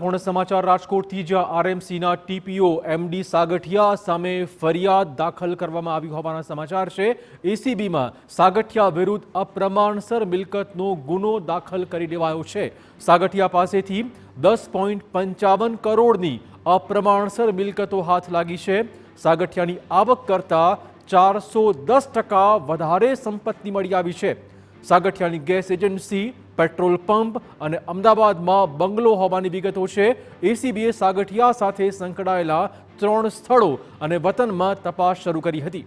મહત્વપૂર્ણ સમાચાર રાજકોટથી, જ્યાં આરએમસીના ટીપીઓ એમડી સાગઠિયા સામે ફરિયાદ દાખલ કરવામાં આવી હોવાના સમાચાર છે। એસીબીમાં સાગઠિયા વિરુદ્ધ અપ્રમાણસર મિલકતનો ગુનો દાખલ કરી દેવાયો છે। સાગઠિયા પાસેથી 10.55 કરોડની અપ્રમાણસર મિલકતો હાથ લાગી છે। સાગઠિયાની આવક કરતાં 410% વધારે સંપત્તિ મળી આવી છે। સાગઠિયાની ગેસ એજન્સી, પેટ્રોલ પંપ અને અમદાવાદમાં બંગલો હોવાની વિગતો છે। એસીબીએ સાગઠિયા સાથે સંકળાયેલા 3 સ્થળો અને વતનમાં તપાસ શરૂ કરી હતી।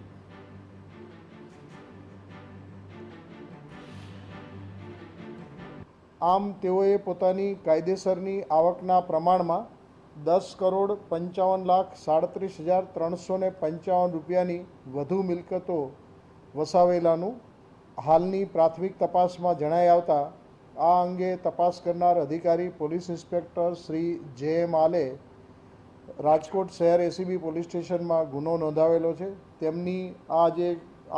આમ તેઓએ પોતાની કાયદેસરની આવકના પ્રમાણમાં 10,55,37,355 રૂપિયાની વધુ મિલકતો વસાવેલાનું હાલની પ્રાથમિક તપાસમાં જણાઈ આવતા આ અંગે તપાસ કરનાર અધિકારી પોલીસ ઇન્સ્પેક્ટર શ્રી જે માલે રાજકોટ શહેર એસીબી પોલીસ સ્ટેશનમાં ગુનો નોંધાવેલો છે। તેમની આ જે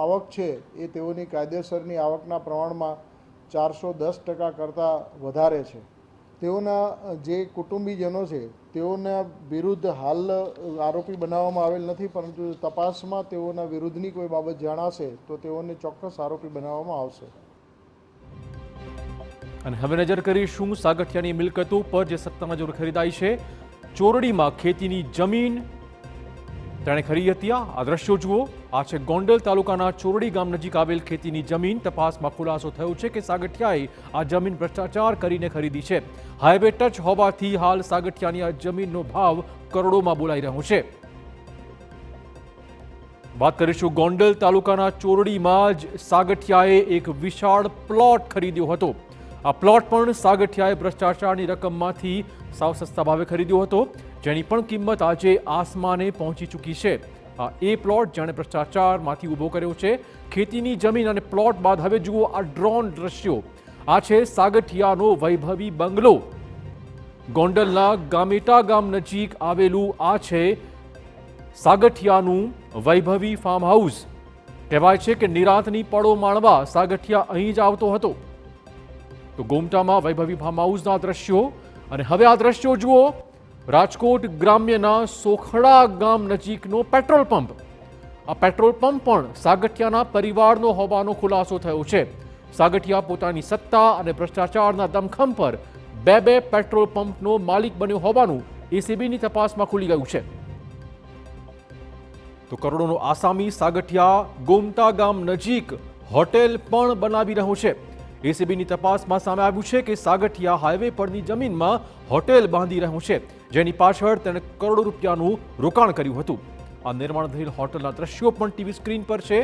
આવક છે એ તેઓની કાયદેસરની આવકના પ્રમાણમાં 410% કરતાં વધારે છે। તેઓના જે કુટુંબીજનો છે તેઓના વિરુદ્ધ હાલ આરોપી બનાવવામાં આવેલ નથી, પરંતુ તપાસમાં તેઓના વિરુદ્ધની કોઈ બાબત જણાશે તો તેઓને ચોક્કસ આરોપી બનાવવામાં આવશે। અને હવે નજર કરીશું સાગઠિયાની મિલકતો પર જે સત્તાના જોર ખરીદાઈ છે। ચોરડીમાં ખેતીની જમીન તેણે ખરીદી હતી। આ દ્રશ્યો જુઓ। આ છે ગોંડલ તાલુકાના ચોરડી ગામ નજીક આવેલ ખેતીની જમીન। તપાસમાં ખુલાસો થયો છે કે સાગઠિયાએ આ જમીન ભ્રષ્ટાચાર કરીને ખરીદી છે। હાઈવે ટચ હોવાથી હાલ સાગઠિયાની આ જમીનનો ભાવ કરોડોમાં બોલાઈ રહ્યો છે। વાત કરીશું ગોંડલ તાલુકાના ચોરડીમાં જ સાગઠિયાએ એક વિશાળ પ્લોટ ખરીદ્યો હતો। આ પ્લોટ પણ સાગઠિયાએ ભ્રષ્ટાચારની રકમમાંથી સાવ સસ્તા ભાવે ખરીદ્યો હતો, જેની પણ કિંમત આજે આસમાને પહોંચી ચૂકી છે। આ એ પ્લોટ જેણે ભ્રષ્ટાચારમાંથી ઊભો કર્યો છે। ખેતીની જમીન અને પ્લોટ બાદ હવે જુઓ આ ડ્રોન દ્રશ્યો। આ છે સાગઠિયાનો વૈભવી બંગલો। ગોંડલના ગામેટા ગામ નજીક આવેલું આ છે સાગઠિયાનું વૈભવી ફાર્મ હાઉસ। કહેવાય છે કે નિરાંતની પળો માણવા સાગઠિયા અહીં જ આવતો હતો। તો ગોમટામાં વૈભવી ફાર્મ હાઉસના દ્રશ્યો। અને હવે આ દ્રશ્યો જુઓ રાજકોટ ગ્રામ્યના સોખડા ગામ નજીકનો પેટ્રોલ પંપ। આ પેટ્રોલ પંપ પણ સાગઠિયાના પરિવારનો હોવાનો ખુલાસો થયો છે। સાગઠિયા પોતાની સત્તા અને ભ્રષ્ટાચારના દમખમ પર બે પેટ્રોલ પંપનો માલિક બન્યો હોવાનું એસીબીની તપાસમાં ખુલી ગયું છે। તો કરોડોનો આસામી સાગઠિયા ગોમટા ગામ નજીક હોટેલ પણ બનાવી રહ્યો છે। એસીબીની તપાસમાં સામે આવ્યું છે કે સાગઠિયા હાઈવે પરની જમીનમાં હોટેલ બાંધી રહ્યો છે, જેની પાછળ તેણે કરોડો રૂપિયાનું રોકાણ કર્યું હતું। આ નિર્માણ થયેલ હોટલના દ્રશ્યો પણ ટીવી સ્ક્રીન પર છે।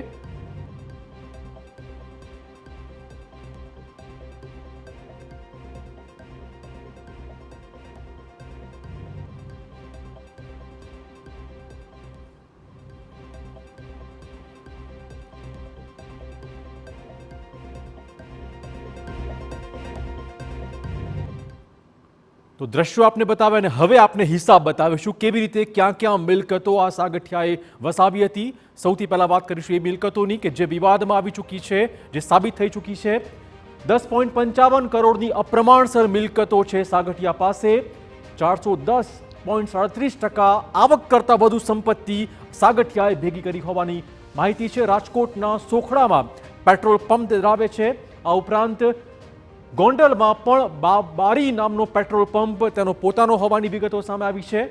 તો દ્રશ્યો આપને બતાવ્યા અને હવે આપને હિસાબ બતાવીશું કેવી રીતે ક્યાં ક્યાં મિલકતો આ સાગઠિયાએ વસાવી હતી। સૌથી પહેલા વાત કરીશું એ મિલકતોની કે જે વિવાદમાં આવી ચૂકી છે, જે સાબિત થઈ ચૂકી છે। 10.55 કરોડની અપ્રમાણસર મિલકતો છે સાગઠિયા પાસે। 410.37% આવક કરતાં વધુ સંપત્તિ સાગઠિયાએ ભેગી કરી હોવાની માહિતી છે। રાજકોટના સોખડામાં પેટ્રોલ પંપ ધરાવે છે। આ ઉપરાંત ગોંડલમાં પણ બારી નામનો પેટ્રોલ પંપ તેનો પોતાનો હોવાની વિગતો સામે આવી છે।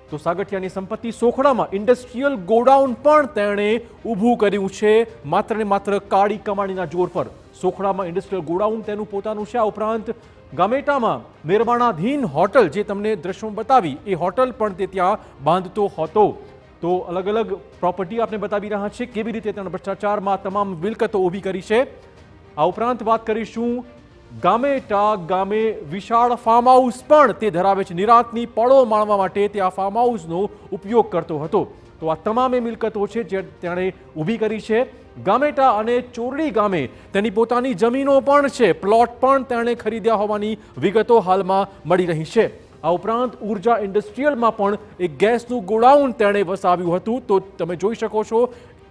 તો સાગઠિયાની સંપત્તિ સોખડામાં ઇન્ડસ્ટ્રીયલ ગોડાઉન પણ તેણે ઊભું કર્યું છે, માત્ર ને માત્ર કાળી કમાણીના જોર પર। સોખડામાં ઇન્ડસ્ટ્રીયલ ગોડાઉન તેનું પોતાનું છે। આ ઉપરાંત ગામેટામાં નિર્માણાધીન હોટલ જે તમને દ્રશ્યો બતાવી એ હોટલ પણ તે ત્યાં બાંધતો હતો। તો અલગ અલગ પ્રોપર્ટી આપણે બતાવી રહ્યા છે કેવી રીતે તેણે ભ્રષ્ટાચારમાં તમામ મિલકતો ઊભી કરી છે। આ ઉપરાંત વાત કરીશું ગામેટા ગામે વિશાળ ફાર્મ હાઉસ પણ તે ધરાવે છે। નિરાંતની પળો માણવા માટે તે આ ફાર્મ હાઉસનો ઉપયોગ કરતો હતો। તો આ તમામ મિલકતો છે જે તેણે ઊભી કરી છે। ગામેટા અને ચોરડી ગામે તેની પોતાની જમીનો પણ છે, પ્લોટ પણ તેણે ખરીદ્યા હોવાની વિગતો હાલમાં મળી રહી છે। આ ઉપરાંત ઉર્જા ઇન્ડસ્ટ્રીયલમાં પણ એક ગેસનું ગોડાઉન તેણે વસાવ્યું હતું। તો તમે જોઈ શકો છો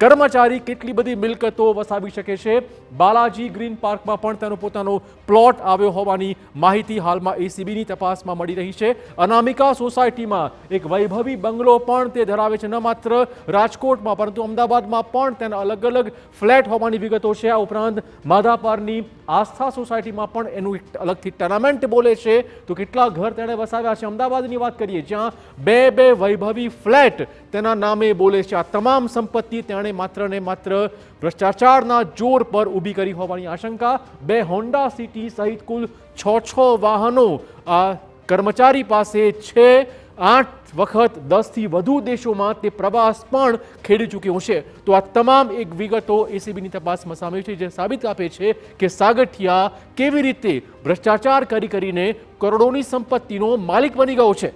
કર્મચારી કેટલી બધી મિલકતો વસાવી શકે છે. બાલાજી ગ્રીન પાર્કમાં પણ તેનો પોતાનો પ્લોટ આવ્યો હોવાની માહિતી હાલમાં એસીબીની તપાસમાં મળી રહી છે. અનામિકા સોસાયટીમાં એક વૈભવી બંગલો પણ તે ધરાવે છે. ન માત્ર રાજકોટમાં પરંતુ અમદાવાદમાં પણ તેના અલગ અલગ ફ્લેટ હોવાની વિગતો છે. આ ઉપરાંત માધાપરની આસ્થા સોસાયટીમાં પણ એનું એક અલગથી ટેનામેન્ટ બોલે છે. તો કેટલા ઘર તેણે વસાવ્યા છે. અમદાવાદની વાત કરીએ જ્યાં બે વૈભવી ફ્લેટ તેના નામે બોલે છે. આ તમામ સંપત્તિ તેણે માત્ર ને માત્ર ભ્રષ્ટાચારના જોર પર ઊભી કરી હોવાની આશંકા. 2 હોન્ડા સિટી સહિત કુલ 6 વાહનો આ કર્મચારી પાસે છે. 8 વખત 10થી વધુ દેશોમાં તે પ્રવાસ પણ ખેડી ચૂક્યો છે. તો આ તમામ એક વિગતો એસીબીની તપાસમાં સામે છે જે સાબિત આપે છે કે સાગઠિયા કેવી રીતે ભ્રષ્ટાચાર કરીને કરોડોની સંપત્તિનો માલિક બની ગયો છે.